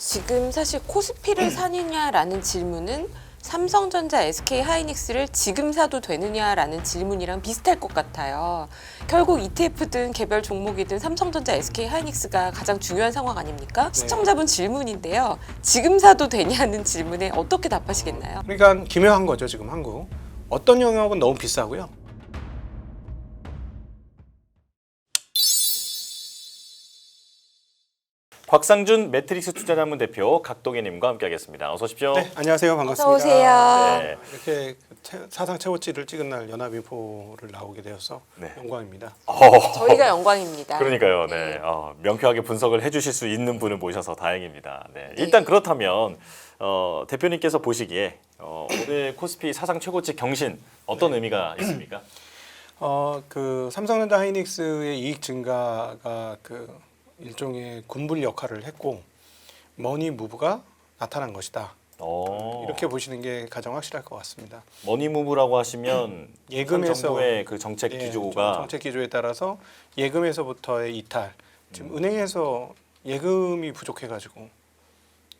지금 사실 코스피를 사느냐라는 질문은 삼성전자, SK하이닉스를 지금 사도 되느냐라는 질문이랑 비슷할 것 같아요. 결국 ETF든 개별 종목이든 삼성전자, SK하이닉스가 가장 중요한 상황 아닙니까? 시청자분 질문인데요. 지금 사도 되냐는 질문에 어떻게 답하시겠나요? 그러니까 기묘한 거죠, 지금 한국. 어떤 영역은 너무 비싸고요. 곽상준 매트릭스 투자자문 대표 각동희님과 함께하겠습니다. 어서 오십시오. 네, 안녕하세요. 반갑습니다. 어서 오세요. 네. 이렇게 사상 최고치를 찍은 날 연합인포를 나오게 되어서 네. 영광입니다. 저희가 영광입니다. 그러니까요. 네. 네. 명쾌하게 분석을 해주실 수 있는 분을 모셔서 다행입니다. 네. 일단 그렇다면 대표님께서 보시기에 오늘 코스피 사상 최고치 경신 어떤 의미가 있습니까? 그 삼성전자 하이닉스의 이익 증가가 그 일종의 군불 역할을 했고 머니 무브가 나타난 것이다. 이렇게 보시는 게 가장 확실할 것 같습니다. 머니무브라고 하시면 예금에서 정부의 그 정책 기조가 정책 기조에 따라서 예금에서부터의 이탈. 지금 은행에서 예금이 부족해가지고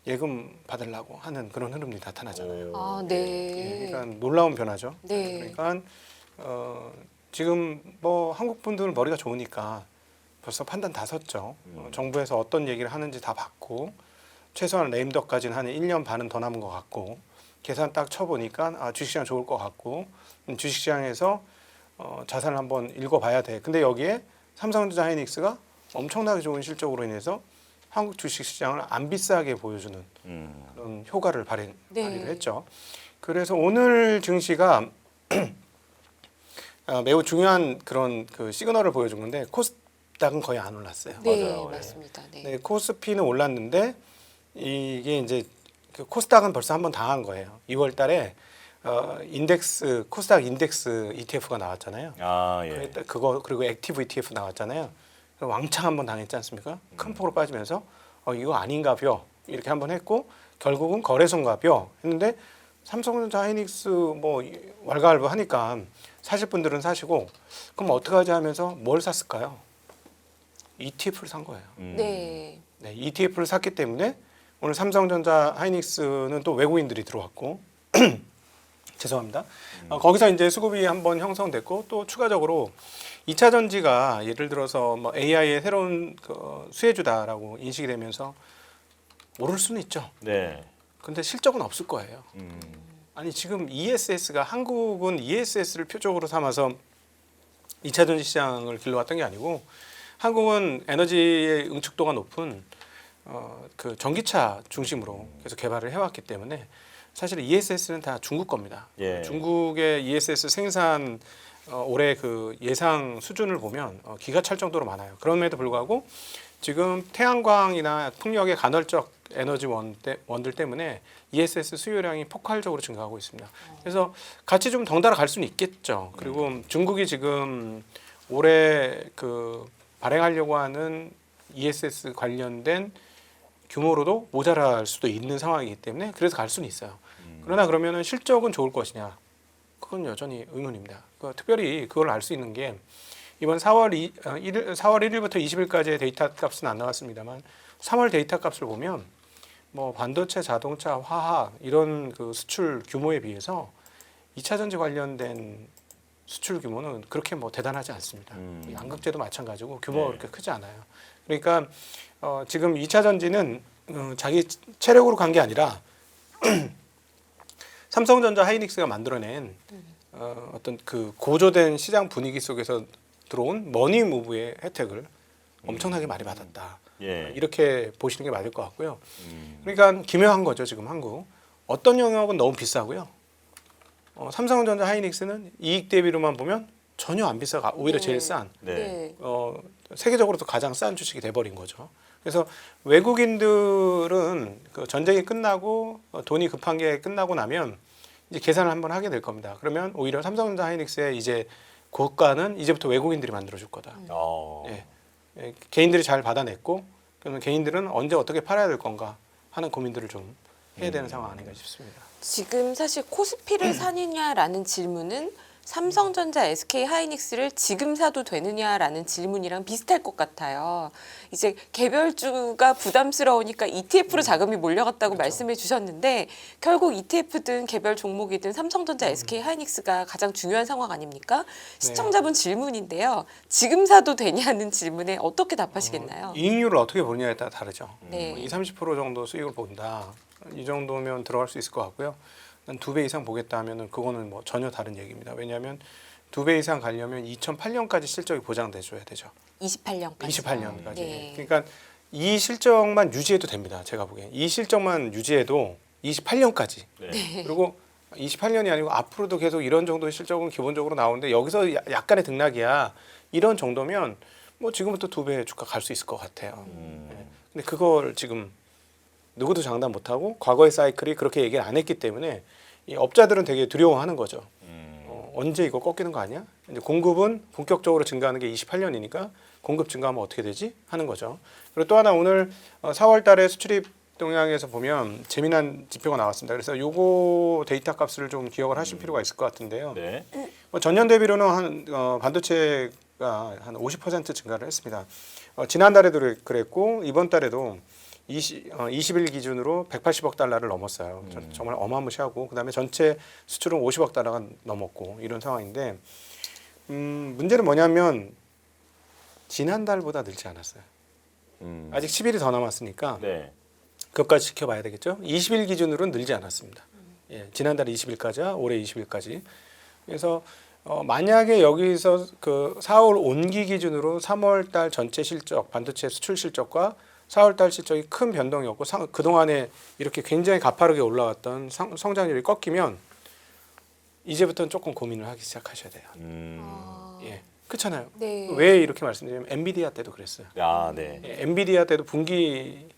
예금 받으려고 하는 그런 흐름이 나타나잖아요. 아, 네. 그러니까 놀라운 변화죠. 네. 그러니까 지금 뭐 한국 분들 머리가 좋으니까 벌써 판단 다 섰죠. 정부에서 어떤 얘기를 하는지 다 봤고 최소한 레임덕까지는 한 1년 반은 더 남은 것 같고 계산 딱 쳐보니까 주식시장 좋을 것 같고 주식시장에서 자산을 한번 읽어봐야 돼. 근데 여기에 삼성전자 하이닉스가 엄청나게 좋은 실적으로 인해서 한국 주식시장을 안 비싸게 보여주는 그런 효과를 발휘를 했죠. 그래서 오늘 증시가 매우 중요한 그런 그 시그널을 보여준 건데 코스닥은 거의 안 올랐어요. 네, 맞아요. 맞습니다. 네. 네, 코스피는 올랐는데 이게 이제 그 코스닥은 벌써 한번 당한 거예요. 2월 달에 인덱스 코스닥 인덱스 ETF가 나왔잖아요. 예. 그거 그리고 액티브 ETF 나왔잖아요. 왕창 한번 당했지 않습니까? 큰 폭으로 빠지면서 이거 아닌가벼 이렇게 한번 했고 결국은 거래소인가벼 했는데 삼성전자 하이닉스 뭐 왈가왈부하니까 사실 분들은 사시고 그럼 어떻게 하지 하면서 뭘 샀을까요? ETF를 산 거예요. 네. 네, ETF를 샀기 때문에 오늘 삼성전자 하이닉스는 또 외국인들이 들어왔고 죄송합니다. 거기서 이제 수급이 한번 형성됐고 또 추가적으로 2차 전지가 예를 들어서 뭐 AI의 새로운 그 수혜주다라고 인식이 되면서 오를 수는 있죠. 네. 근데 실적은 없을 거예요. 아니 지금 ESS가 한국은 ESS를 표적으로 삼아서 2차 전지 시장을 길러왔던 게 아니고 한국은 에너지의 응축도가 높은 그 전기차 중심으로 계속 개발을 해왔기 때문에 사실 ESS는 다 중국 겁니다. 예. 중국의 ESS 생산 올해 그 예상 수준을 보면 기가 찰 정도로 많아요. 그럼에도 불구하고 지금 태양광이나 풍력의 간헐적 에너지 원들 때문에 ESS 수요량이 폭발적으로 증가하고 있습니다. 그래서 같이 좀 덩달아 갈 수는 있겠죠. 그리고 중국이 지금 올해 그 발행하려고 하는 ESS 관련된 규모로도 모자랄 수도 있는 상황이기 때문에 그래서 갈 수는 있어요. 그러나 그러면은 실적은 좋을 것이냐? 그건 여전히 의문입니다. 특별히 그걸 알 수 있는 게 이번 4월 1일부터 20일까지의 데이터 값은 안 나왔습니다만 3월 데이터 값을 보면 뭐 반도체, 자동차, 화학 이런 그 수출 규모에 비해서 2차 전지 관련된 수출 규모는 그렇게 뭐 대단하지 않습니다. 양극재도 마찬가지고 규모가 그렇게 크지 않아요. 그러니까 지금 2차 전지는 자기 체력으로 간 게 아니라 삼성전자 하이닉스가 만들어낸 어떤 그 고조된 시장 분위기 속에서 들어온 머니 무브의 혜택을 엄청나게 많이 받았다. 예. 이렇게 보시는 게 맞을 것 같고요. 그러니까 기묘한 거죠 지금 한국. 어떤 영역은 너무 비싸고요. 삼성전자 하이닉스는 이익 대비로만 보면 전혀 안 비싸가 오히려 제일 싼 네. 세계적으로도 가장 싼 주식이 돼버린 거죠. 그래서 외국인들은 그 전쟁이 끝나고 돈이 급한 게 끝나고 나면 이제 계산을 한번 하게 될 겁니다. 그러면 오히려 삼성전자 하이닉스의 이제 고가는 이제부터 외국인들이 만들어줄 거다. 예, 개인들이 잘 받아냈고 그러면 개인들은 언제 어떻게 팔아야 될 건가 하는 고민들을 좀 해야 되는 상황 아닌가 싶습니다. 지금 사실 코스피를 사느냐라는 질문은 삼성전자, SK 하이닉스를 지금 사도 되느냐라는 질문이랑 비슷할 것 같아요. 이제 개별주가 부담스러우니까 ETF로 자금이 몰려갔다고 말씀해 주셨는데 결국 ETF든 개별 종목이든 삼성전자, SK 하이닉스가 가장 중요한 상황 아닙니까? 시청자분 질문인데요. 지금 사도 되냐는 질문에 어떻게 답하시겠나요? 이익률을 어떻게 보느냐에 따라 다르죠. 네. 20, 30% 정도 수익을 본다. 이 정도면 들어갈 수 있을 것 같고요. 한 2배 이상 보겠다 하면은 그거는 뭐 전혀 다른 얘기입니다. 왜냐하면 2배 이상 가려면 2008년까지 실적이 보장돼줘야 되죠. 28년까지. 28년까지. 네. 그러니까 이 실적만 유지해도 됩니다. 제가 보기엔 이 실적만 유지해도 28년까지. 네. 그리고 28년이 아니고 앞으로도 계속 이런 정도의 실적은 기본적으로 나오는데 여기서 약간의 등락이야. 이런 정도면 뭐 지금부터 2배 주가 갈 수 있을 것 같아요. 네. 근데 그걸 지금 누구도 장담 못하고 과거의 사이클이 그렇게 얘기를 안 했기 때문에 이 업자들은 되게 두려워하는 거죠. 언제 이거 꺾이는 거 아니야? 이제 공급은 본격적으로 증가하는 게 28년이니까 공급 증가하면 어떻게 되지? 하는 거죠. 그리고 또 하나 오늘 4월 달에 수출입 동향에서 보면 재미난 지표가 나왔습니다. 그래서 요거 데이터 값을 좀 기억을 하실 필요가 있을 것 같은데요. 네. 뭐 전년 대비로는 한 반도체가 한 50% 증가를 했습니다. 지난달에도 그랬고 이번 달에도 20일 기준으로 180억 달러를 넘었어요. 정말 어마무시하고 그다음에 전체 수출은 50억 달러가 넘었고 이런 상황인데 문제는 뭐냐면 지난달보다 늘지 않았어요. 아직 10일이 더 남았으니까 네. 그것까지 지켜봐야 되겠죠. 20일 기준으로는 늘지 않았습니다. 예, 지난달 20일까지와 올해 20일까지. 그래서 만약에 여기서 그 4월 온기 기준으로 3월 달 전체 실적, 반도체 수출 실적과 4월 달 실적이 큰 변동이 없고 그동안에 이렇게 굉장히 가파르게 올라왔던 성장률이 꺾이면 이제부터는 조금 고민을 하기 시작하셔야 돼요. 예, 그렇잖아요. 네. 왜 이렇게 말씀드리면 엔비디아 때도 그랬어요. 아, 네. 예, 엔비디아 때도 분기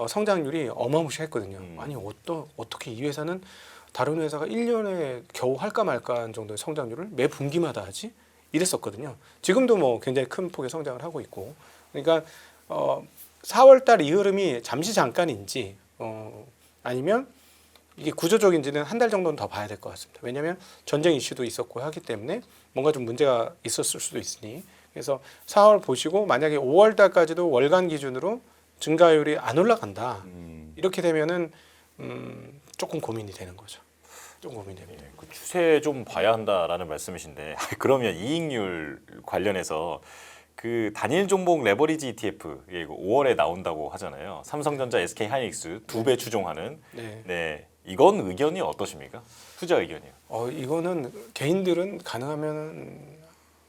성장률이 어마무시했거든요. 아니 어떻게 이 회사는 다른 회사가 1년에 겨우 할까 말까 한 정도의 성장률을 매 분기마다 하지? 이랬었거든요. 지금도 뭐 굉장히 큰 폭의 성장을 하고 있고. 그러니까 4월 달 이 흐름이 잠시 잠깐인지 아니면 이게 구조적인지는 한 달 정도는 더 봐야 될 것 같습니다. 왜냐하면 전쟁 이슈도 있었고 하기 때문에 뭔가 좀 문제가 있었을 수도 있으니 그래서 4월 보시고 만약에 5월 달까지도 월간 기준으로 증가율이 안 올라간다 이렇게 되면은 조금 고민이 되는 거죠. 좀 고민이 됩니다. 그 추세 좀 봐야 한다라는 말씀이신데 그러면 이익률 관련해서 그 단일 종목 레버리지 ETF 이거 5월에 나온다고 하잖아요. 삼성전자, SK 하이닉스 2배 추종하는. 네. 네. 이건 의견이 어떠십니까? 투자 의견이요. 이거는 개인들은 가능하면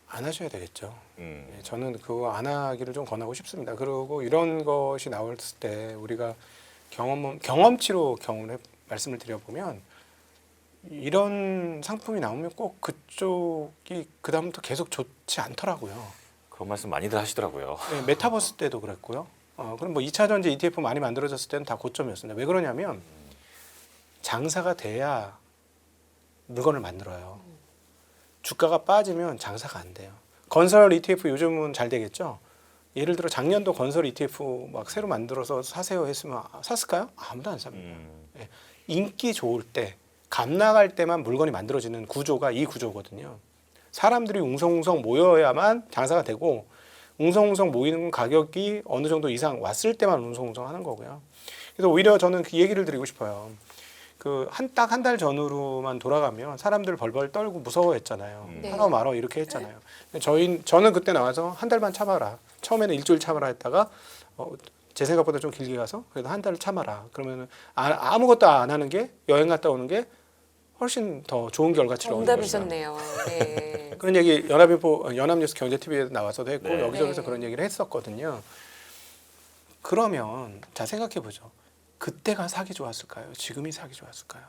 안 하셔야 되겠죠. 네, 저는 그거 안 하기를 좀 권하고 싶습니다. 그리고 이런 것이 나올 때 우리가 경험치로 말씀을 드려보면 이런 상품이 나오면 꼭 그쪽이 그 다음부터 계속 좋지 않더라고요. 그런 말씀 많이들 하시더라고요. 네, 메타버스 때도 그랬고요. 그럼 뭐 2차 전지 ETF 많이 만들어졌을 때는 다 고점이었습니다. 왜 그러냐면 장사가 돼야 물건을 만들어요. 주가가 빠지면 장사가 안 돼요. 건설 ETF 요즘은 잘 되겠죠. 예를 들어 작년도 건설 ETF 막 새로 만들어서 사세요 했으면 샀을까요? 아무도 안 삽니다. 예, 인기 좋을 때, 값 나갈 때만 물건이 만들어지는 구조가 이 구조거든요. 사람들이 웅성웅성 모여야만 장사가 되고 웅성웅성 모이는 가격이 어느 정도 이상 왔을 때만 웅성웅성 하는 거고요. 그래서 오히려 저는 그 얘기를 드리고 싶어요. 그 딱 한 달 전으로만 돌아가면 사람들 벌벌 떨고 무서워했잖아요. 네. 하러 말어 이렇게 했잖아요. 저는 그때 나와서 한 달만 참아라. 처음에는 일주일 참아라 했다가 제 생각보다 좀 길게 가서 그래도 한 달을 참아라. 그러면은 아무것도 안 하는 게 여행 갔다 오는 게 훨씬 더 좋은 결과치를 얻는 것이다. 정답이셨네요. 네. 그런 얘기 연합뉴스 경제TV에 나와서도 했고 네. 여기저기서 네. 그런 얘기를 했었거든요. 그러면 자 생각해 보죠. 그때가 사기 좋았을까요? 지금이 사기 좋았을까요?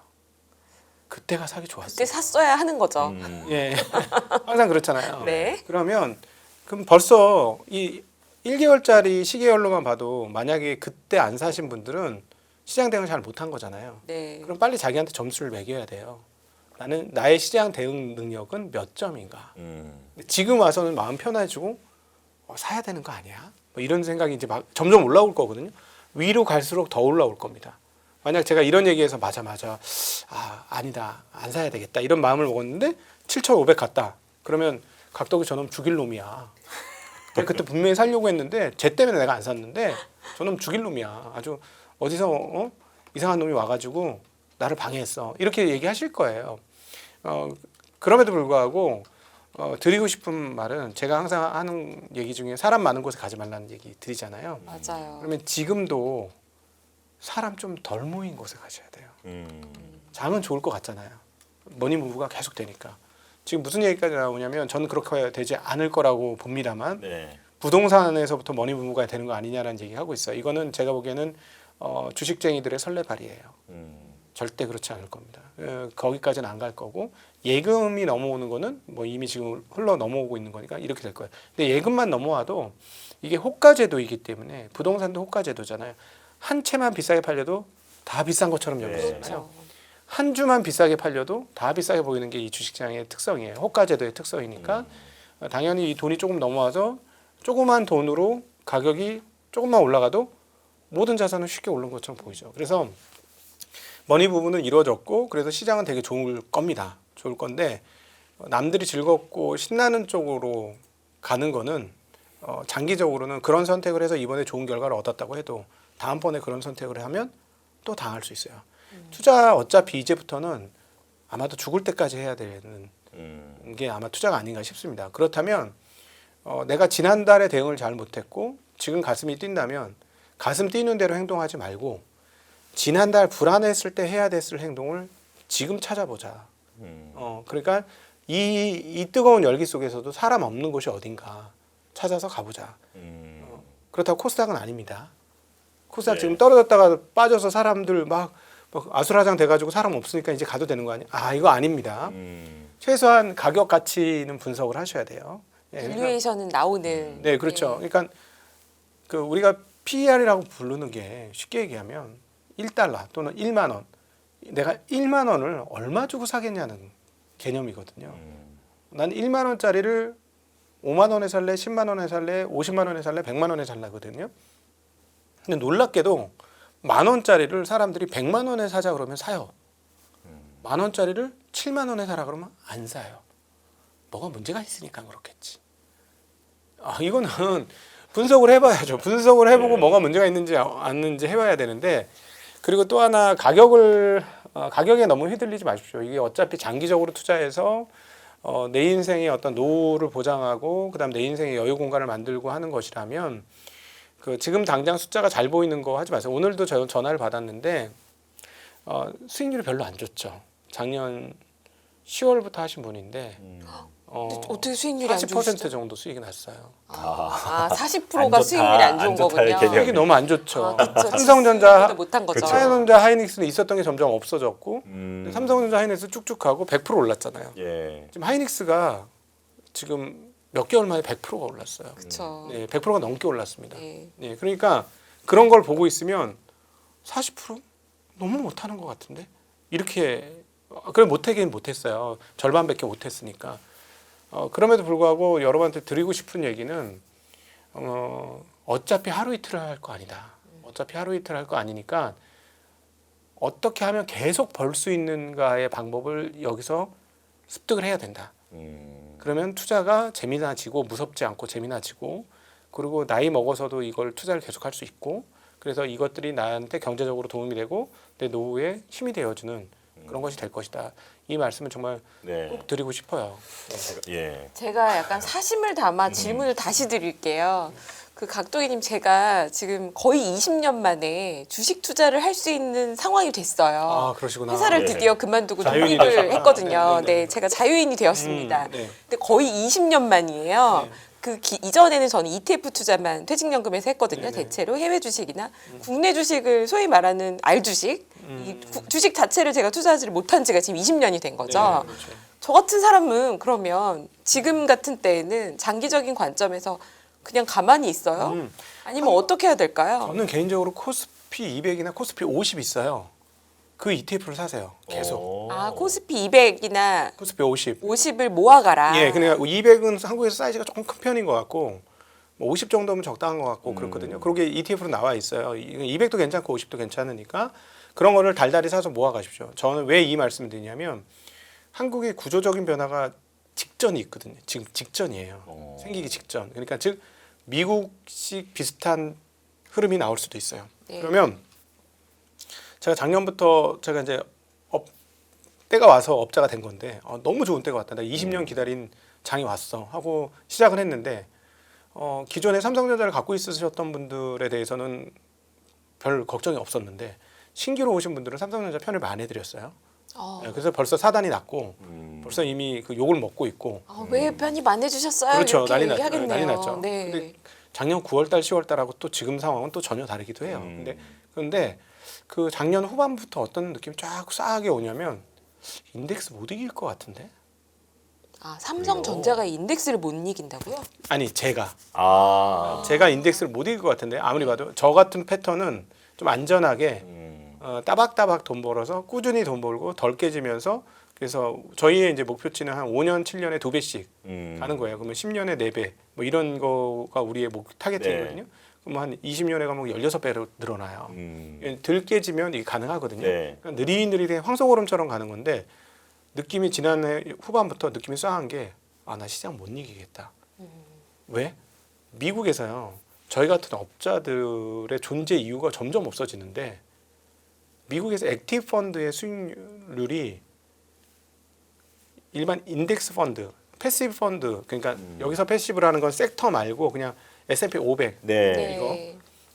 그때가 사기 좋았어요. 그때 샀어야 하는 거죠. 예, 항상 그렇잖아요. 네. 그러면 그럼 벌써 이 1개월짜리 시계열로만 봐도 만약에 그때 안 사신 분들은 시장 대응을 잘 못한 거잖아요. 네. 그럼 빨리 자기한테 점수를 매겨야 돼요. 나의 시장 대응 능력은 몇 점인가? 지금 와서는 마음 편해지고 사야 되는 거 아니야? 뭐 이런 생각이 이제 막 점점 올라올 거거든요. 위로 갈수록 더 올라올 겁니다. 만약 제가 이런 얘기해서 맞아 아니다 안 사야 되겠다 이런 마음을 먹었는데 7,500 갔다. 그러면 각덕이 저놈 죽일 놈이야. 내가 그때 분명히 살려고 했는데 쟤 때문에 내가 안 샀는데 저놈 죽일 놈이야. 아주 어디서 이상한 놈이 와가지고 나를 방해했어. 이렇게 얘기하실 거예요. 그럼에도 불구하고 드리고 싶은 말은 제가 항상 하는 얘기 중에 사람 많은 곳에 가지 말라는 얘기 드리잖아요. 맞아요. 그러면 지금도 사람 좀 덜 모인 곳에 가셔야 돼요. 장은 좋을 것 같잖아요. 머니무브가 계속 되니까. 지금 무슨 얘기까지 나오냐면 저는 그렇게 되지 않을 거라고 봅니다만 네. 부동산에서부터 머니무브가 되는 거 아니냐라는 얘기하고 있어요. 이거는 제가 보기에는 주식쟁이들의 설레발이에요. 절대 그렇지 않을 겁니다. 거기까지는 안 갈 거고 예금이 넘어오는 거는 뭐 이미 지금 흘러 넘어오고 있는 거니까 이렇게 될 거예요. 근데 예금만 넘어와도 이게 호가제도이기 때문에 부동산도 호가제도잖아요. 한 채만 비싸게 팔려도 다 비싼 것처럼 여기잖아요. 그렇죠. 한 주만 비싸게 팔려도 다 비싸게 보이는 게 이 주식시장의 특성이에요. 호가제도의 특성이니까 당연히 이 돈이 조금 넘어와서 조그만 돈으로 가격이 조금만 올라가도 모든 자산은 쉽게 오른 것처럼 보이죠. 그래서 머니 부분은 이루어졌고 그래서 시장은 되게 좋을 겁니다. 좋을 건데 남들이 즐겁고 신나는 쪽으로 가는 거는 장기적으로는 그런 선택을 해서 이번에 좋은 결과를 얻었다고 해도 다음번에 그런 선택을 하면 또 당할 수 있어요. 투자 어차피 이제부터는 아마도 죽을 때까지 해야 되는 게 아마 투자가 아닌가 싶습니다. 그렇다면 내가 지난달에 대응을 잘 못했고 지금 가슴이 뛴다면 가슴 뛰는 대로 행동하지 말고 지난달 불안했을 때 해야 됐을 행동을 지금 찾아보자. 그러니까 이 뜨거운 열기 속에서도 사람 없는 곳이 어딘가 찾아서 가보자. 그렇다고 코스닥은 아닙니다. 코스닥 네. 지금 떨어졌다가 빠져서 사람들 막 아수라장 돼가지고 사람 없으니까 이제 가도 되는 거 아니야? 이거 아닙니다. 최소한 가격 가치는 분석을 하셔야 돼요. 밸류에이션은 나오는. 네, 그렇죠. 그러니까 그 우리가 PER이라고 부르는 게 쉽게 얘기하면 1달러 또는 1만 원. 내가 1만 원을 얼마 주고 사겠냐는 개념이거든요. 난 1만 원짜리를 5만 원에 살래, 10만 원에 살래, 50만 원에 살래, 100만 원에 살라거든요. 근데 놀랍게도 만 원짜리를 사람들이 100만 원에 사자 그러면 사요. 만 원짜리를 7만 원에 사라 그러면 안 사요. 뭐가 문제가 있으니까 그렇겠지. 이거는 분석을 해봐야죠. 분석을 해보고 뭐가 문제가 있는지 없는지 해봐야 되는데 그리고 또 하나 가격에 너무 휘둘리지 마십시오. 이게 어차피 장기적으로 투자해서 내 인생의 어떤 노후를 보장하고 그다음 내 인생의 여유 공간을 만들고 하는 것이라면 지금 당장 숫자가 잘 보이는 거 하지 마세요. 오늘도 저 전화를 받았는데 수익률이 별로 안 좋죠. 작년 10월부터 하신 분인데 어떻게 수익률이 안 40% 좋으시죠? 정도 수익이 났어요. 40%가 안 수익률이 안 좋은 좋다, 안 좋다의 거군요. 개념. 수익이 너무 안 좋죠. 그쵸. 삼성전자, 못한 거죠. 그쵸. 삼성전자, 하이닉스는 있었던 게 점점 없어졌고 삼성전자, 하이닉스 쭉쭉 하고 100% 올랐잖아요. 예. 지금 하이닉스가 지금 몇 개월 만에 100%가 올랐어요. 그렇죠. 네, 100%가 넘게 올랐습니다. 네. 네, 그러니까 그런 걸 보고 있으면 40% 너무 못하는 것 같은데 이렇게 그래 못하긴 못했어요. 절반밖에 못했으니까. 그럼에도 불구하고 여러분한테 드리고 싶은 얘기는 어차피 하루 이틀 할 거 아니다. 어차피 하루 이틀 할 거 아니니까 어떻게 하면 계속 벌 수 있는가의 방법을 여기서 습득을 해야 된다. 그러면 투자가 재미나지고 무섭지 않고 재미나지고 그리고 나이 먹어서도 이걸 투자를 계속할 수 있고 그래서 이것들이 나한테 경제적으로 도움이 되고 내 노후에 힘이 되어주는 그런 것이 될 것이다. 이 말씀은 정말 네. 꼭 드리고 싶어요. 예. 제가 약간 사심을 담아 질문을 다시 드릴게요. 그 각도기님 제가 지금 거의 20년 만에 주식 투자를 할 수 있는 상황이 됐어요. 그러시구나. 회사를 네. 드디어 그만두고 자유인이 독립을 되셨구나. 했거든요. 네, 네, 네. 제가 자유인이 되었습니다. 네. 근데 거의 20년 만이에요. 네. 이전에는 저는 ETF 투자만 퇴직연금에서 했거든요. 네, 네. 대체로 해외 주식이나 국내 주식을 소위 말하는 알주식, 주식 자체를 제가 투자하지를 못한 지가 지금 20년이 된 거죠. 네, 그렇죠. 저 같은 사람은 그러면 지금 같은 때에는 장기적인 관점에서 그냥 가만히 있어요? 아니면 어떻게 해야 될까요? 저는 개인적으로 코스피 200이나 코스피 50 있어요. 그 ETF를 사세요. 계속. 코스피 200이나 코스피 50. 50을 모아가라. 예, 그러니까 200은 한국에서 사이즈가 조금 큰 편인 것 같고 뭐 50 정도면 적당한 것 같고 그렇거든요. 그게 ETF로 나와 있어요. 200도 괜찮고 50도 괜찮으니까 그런 거를 달달이 사서 모아 가십시오. 저는 왜 이 말씀을 드리냐면 한국의 구조적인 변화가 직전이 있거든요. 지금 직전이에요. 어. 생기기 직전. 그러니까 즉 미국식 비슷한 흐름이 나올 수도 있어요. 네. 그러면 제가 작년부터 제가 이제 때가 와서 업자가 된 건데 너무 좋은 때가 왔다. 나 20년 기다린 장이 왔어 하고 시작을 했는데 기존에 삼성전자를 갖고 있으셨던 분들에 대해서는 별 걱정이 없었는데 신규로 오신 분들은 삼성전자 편을 많이 해드렸어요. 네, 그래서 벌써 사단이 났고 벌써 이미 그 욕을 먹고 있고 왜 편입 안 해주셨어요? 그렇죠. 이렇게 난리 얘기하겠네요. 난리 났죠. 네. 근데 작년 9월달, 10월달하고 또 지금 상황은 또 전혀 다르기도 해요. 근데 그 작년 후반부터 어떤 느낌이 쫙 싸하게 오냐면 인덱스 못 이길 것 같은데? 삼성전자가 인덱스를 못 이긴다고요? 아니 제가 인덱스를 못 이길 것 같은데 아무리 봐도 저 같은 패턴은 좀 안전하게 따박따박 돈 벌어서 꾸준히 돈 벌고 덜 깨지면서 그래서 저희의 이제 목표치는 한 5년, 7년에 2배씩 가는 거예요. 그러면 10년에 4배 뭐 이런 거가 우리의 타겟팅이거든요. 그럼 한 20년에 가면 16배로 늘어나요. 덜 깨지면 이게 가능하거든요. 네. 그러니까 느릿느릿 황소걸음처럼 가는 건데 느낌이 지난해 후반부터 느낌이 쏴한 게 나 시장 못 이기겠다. 왜? 미국에서요. 저희 같은 업자들의 존재 이유가 점점 없어지는데 미국에서 액티브 펀드의 수익률이 일반 인덱스 펀드, 패시브 펀드 그러니까 여기서 패시브라는 건 섹터 말고 그냥 S&P 500 이거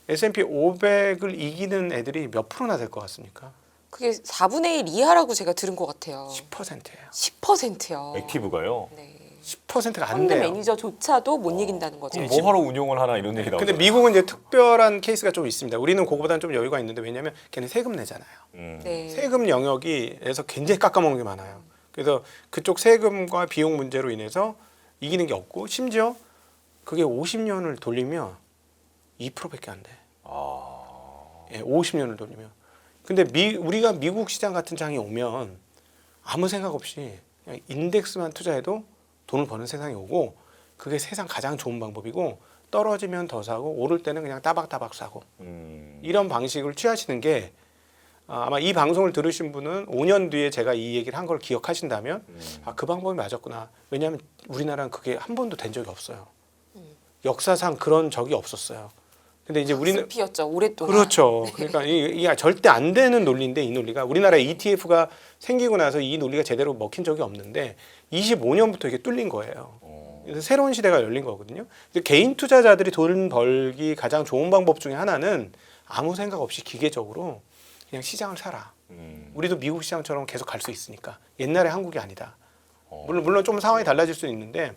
S&P 500을 이기는 애들이 몇 프로나 될 것 같습니까? 그게 4분의 1 이하라고 제가 들은 것 같아요. 10%예요. 10%요. 액티브가요? 네. 10%가 안 펀드 돼요. 매니저조차도 못 이긴다는 거죠. 그럼 뭐하러 운용을 하나 이런 얘기 나오죠. 근데 미국은 이제 특별한 케이스가 좀 있습니다. 우리는 그거보다는 좀 여유가 있는데 왜냐하면 걔는 세금 내잖아요. 네. 세금 영역에서 굉장히 깎아먹는 게 많아요. 그래서 그쪽 세금과 비용 문제로 인해서 이기는 게 없고 심지어 그게 50년을 돌리면 2%밖에 안 돼. 50년을 돌리면. 근데 우리가 미국 시장 같은 장이 오면 아무 생각 없이 그냥 인덱스만 투자해도 돈을 버는 세상이 오고 그게 세상 가장 좋은 방법이고 떨어지면 더 사고 오를 때는 그냥 따박따박 사고 이런 방식을 취하시는 게 아마 이 방송을 들으신 분은 5년 뒤에 제가 이 얘기를 한 걸 기억하신다면 그 방법이 맞았구나. 왜냐하면 우리나라는 그게 한 번도 된 적이 없어요. 역사상 그런 적이 없었어요. 근데 이제 우리는 피었죠 오랫동안. 그렇죠. 그러니까 이게 절대 안 되는 논리인데 이 논리가 우리나라 ETF가 생기고 나서 이 논리가 제대로 먹힌 적이 없는데 25년부터 이게 뚫린 거예요. 그래서 새로운 시대가 열린 거거든요. 개인 투자자들이 돈 벌기 가장 좋은 방법 중에 하나는 아무 생각 없이 기계적으로 그냥 시장을 사라. 우리도 미국 시장처럼 계속 갈 수 있으니까 옛날의 한국이 아니다. 물론 좀 상황이 달라질 수는 있는데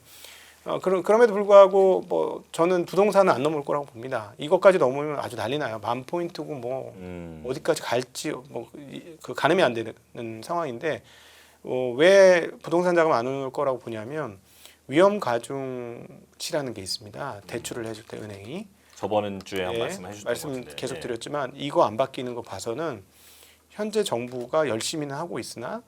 그럼에도 불구하고 뭐 저는 부동산은 안 넘을 거라고 봅니다. 이것까지 넘으면 아주 난리 나요. 10,000포인트고 뭐 어디까지 갈지 뭐 그 가늠이 안 되는 상황인데 왜 부동산 자금 안 올 거라고 보냐면 위험 가중치라는 게 있습니다. 대출을 해줄 때 은행이 저번 주에 한 말씀 해주셨던 것 말씀 같은데. 계속 드렸지만 이거 안 바뀌는 거 봐서는 현재 정부가 열심히는 하고 있으나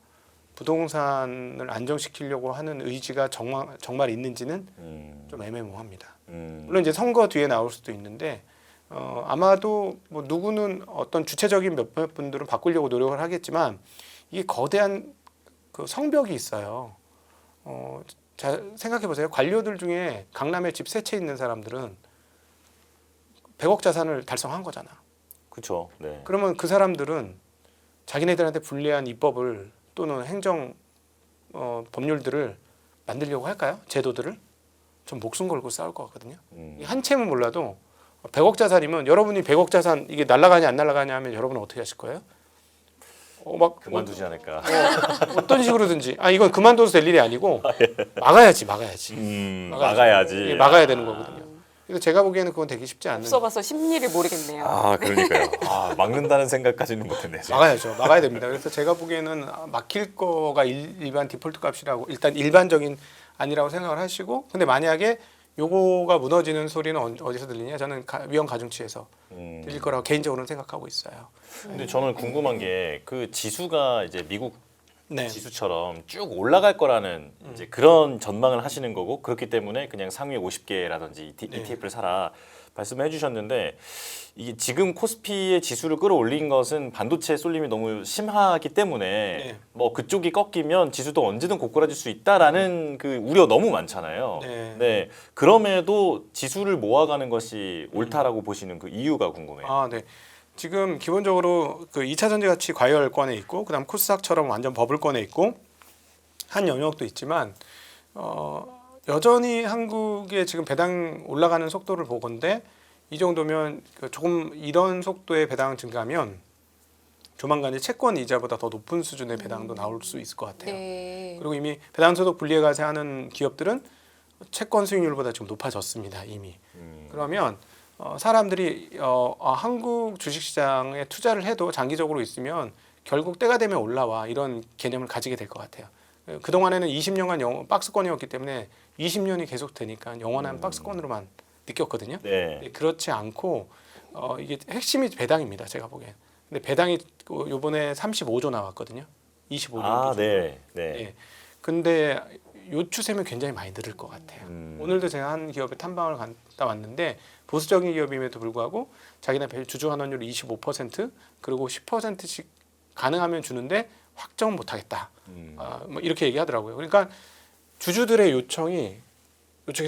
부동산을 안정시키려고 하는 의지가 정말 있는지는 좀 애매모호합니다. 물론 이제 선거 뒤에 나올 수도 있는데 아마도 뭐 누구는 어떤 주체적인 몇몇 분들은 바꾸려고 노력을 하겠지만 이게 거대한 그 성벽이 있어요. 자 생각해 보세요. 관료들 중에 강남에 집 세 채 있는 사람들은 100억 자산을 달성한 거잖아. 그렇죠. 네. 그러면 그 사람들은 자기네들한테 불리한 입법을 또는 행정 법률들을 만들려고 할까요? 제도들을? 전 목숨 걸고 싸울 것 같거든요. 한 채면 몰라도 100억 자산이면 여러분이 100억 자산 이게 날아가냐 안 날아가냐 하면 여러분은 어떻게 하실 거예요? 막 그만두지 않을까. 어떤 식으로든지 이건 그만둬도 될 일이 아니고 막아야지. 막아야지. 막아야 되는 거거든요. 그래서 제가 보기에는 그건 되기 쉽지 않은. 없어봐서 심리를 모르겠네요. 그러니까요. 막는다는 생각까지는 못했네요. 막아야죠. 막아야 됩니다. 그래서 제가 보기에는 막힐 거가 일반 디폴트 값이라고 일단 일반적인 아니라고 생각을 하시고 근데 만약에 요거가 무너지는 소리는 어디서 들리냐? 저는 위험 가중치에서 들릴 거라고 개인적으로는 생각하고 있어요. 근데 저는 궁금한 게 그 지수가 이제 미국 네. 지수처럼 쭉 올라갈 거라는 이제 그런 전망을 하시는 거고 그렇기 때문에 그냥 상위 50개라든지 네. ETF를 사라 말씀해 주셨는데 이게 지금 코스피의 지수를 끌어올린 것은 반도체 쏠림이 너무 심하기 때문에 네. 뭐 그쪽이 꺾이면 지수도 언제든 고꾸라질 수 있다라는 그 우려 너무 많잖아요. 네. 그럼에도 지수를 모아가는 것이 옳다라고 보시는 그 이유가 궁금해요. 아, 네. 지금 기본적으로 그 2차 전지 가치 과열권에 있고 그다음 코스닥처럼 완전 버블권에 있고 한 영역도 있지만 여전히 한국의 지금 배당 올라가는 속도를 보건대 이 정도면 그 조금 이런 속도의 배당 증가하면 조만간에 채권 이자보다 더 높은 수준의 배당도 나올 수 있을 것 같아요. 네. 그리고 이미 배당소득 분리과세 하는 기업들은 채권 수익률보다 지금 높아졌습니다. 이미. 그러면 사람들이 한국 주식시장에 투자를 해도 장기적으로 있으면 결국 때가 되면 올라와 이런 개념을 가지게 될 것 같아요. 그동안에는 20년간 박스권이었기 때문에 20년이 계속 되니까 영원한 박스권으로만 느꼈거든요. 네. 근데 그렇지 않고 이게 핵심이 배당입니다. 제가 보기엔. 근데 배당이 요번에 35조 나왔거든요. 25조. 아, 기준. 네. 네. 예. 근데 요 추세면 굉장히 많이 늘을 것 같아요. 오늘도 제가 한 기업에 탐방을 갔다 왔는데 보수적인 기업임에도 불구하고 자기네 주주 환원율 25% 그리고 10%씩 가능하면 주는데 확정 못하겠다. 뭐 이렇게 얘기하더라고요. 그러니까 주주들의 요청이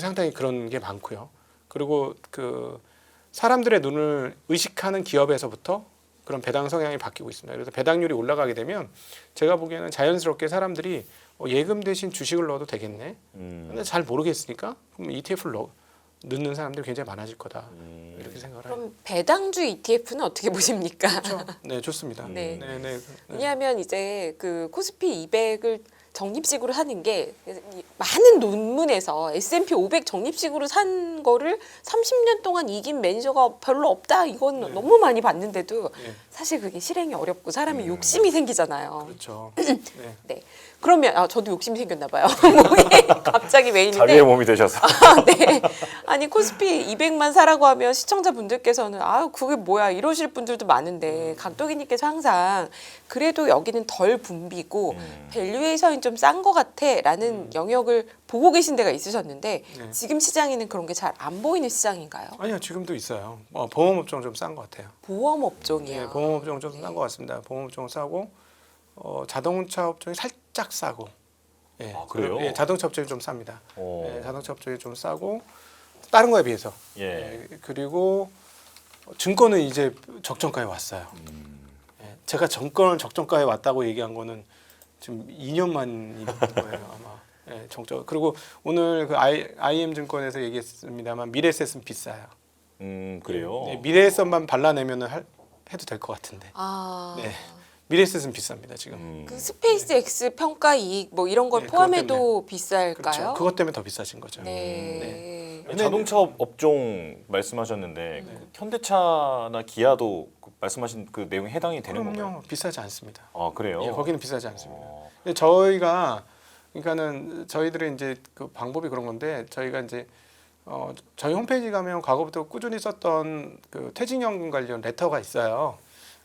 상당히 그런 게 많고요. 그리고 그 사람들의 눈을 의식하는 기업에서부터 그런 배당 성향이 바뀌고 있습니다. 그래서 배당률이 올라가게 되면 제가 보기에는 자연스럽게 사람들이 예금 대신 주식을 넣어도 되겠네. 근데 잘 모르겠으니까 그럼 ETF를 넣는 사람들이 굉장히 많을 거다. 이렇게 생각을 해요. 그럼 배당주 ETF는 어떻게 보십니까? 그렇죠. 네, 좋습니다. 네. 네. 왜냐하면 이제 그 코스피 200을 적립식으로 하는 게 많은 논문에서 S&P 500 적립식으로 산 거를 30년 동안 이긴 매니저가 별로 없다. 이건 네. 너무 많이 봤는데도 네. 사실 그게 실행이 어렵고 사람이 욕심이 생기잖아요. 그렇죠. 네. 네. 그러면 저도 욕심이 생겼나 봐요. 목에 갑자기 왜 있는데 자비의 몸이 되셔서. 네. 아니 코스피 200만 사라고 하면 시청자분들께서는 그게 뭐야 이러실 분들도 많은데 각도기님께서 항상 그래도 여기는 덜 붐비고 밸류에이션이 좀 싼 것 같아라는 영역을 보고 계신 데가 있으셨는데 네. 지금 시장에는 그런 게 잘 안 보이는 시장인가요? 아니요, 지금도 있어요. 보험업종 좀 싼 것 같아요. 보험 업종이요. 네, 보험업종 좀 싼 것 같습니다. 보험업종 싸고 자동차 업종이 살짝 싸고. 예, 그래요? 예, 자동차 업종이 좀 쌉니다. 오. 예, 자동차 업종이 좀 싸고 다른 거에 비해서. 예. 그리고 증권은 이제 적정가에 왔어요. 예, 제가 정권은 적정가에 왔다고 얘기한 거는 지금 2년 만인 거예요 아마. 예, 정적. 그리고 오늘 그 IM 증권에서 얘기했습니다만 미래에셋은 비싸요. 그래요. 네, 미래에셋만 발라내면은 해도 될 것 같은데. 네. 미래에셋은 비쌉니다 지금. 그 스페이스 X 평가 이익 뭐 이런 걸 네, 포함해도 그렇죠. 비쌀까요? 그것 때문에 더 비싸진 거죠. 네. 자동차 업종 말씀하셨는데 그 현대차나 기아도 그 말씀하신 그 내용에 해당이 되는 건가요? 그럼요, 비싸지 않습니다. 아, 그래요? 예, 거기는 비싸지 않습니다. 근데 저희가 그러니까는 저희들의 이제 그 방법이 그런 건데 저희가 이제 저희 홈페이지 가면 과거부터 꾸준히 썼던 그 퇴직연금 관련 레터가 있어요.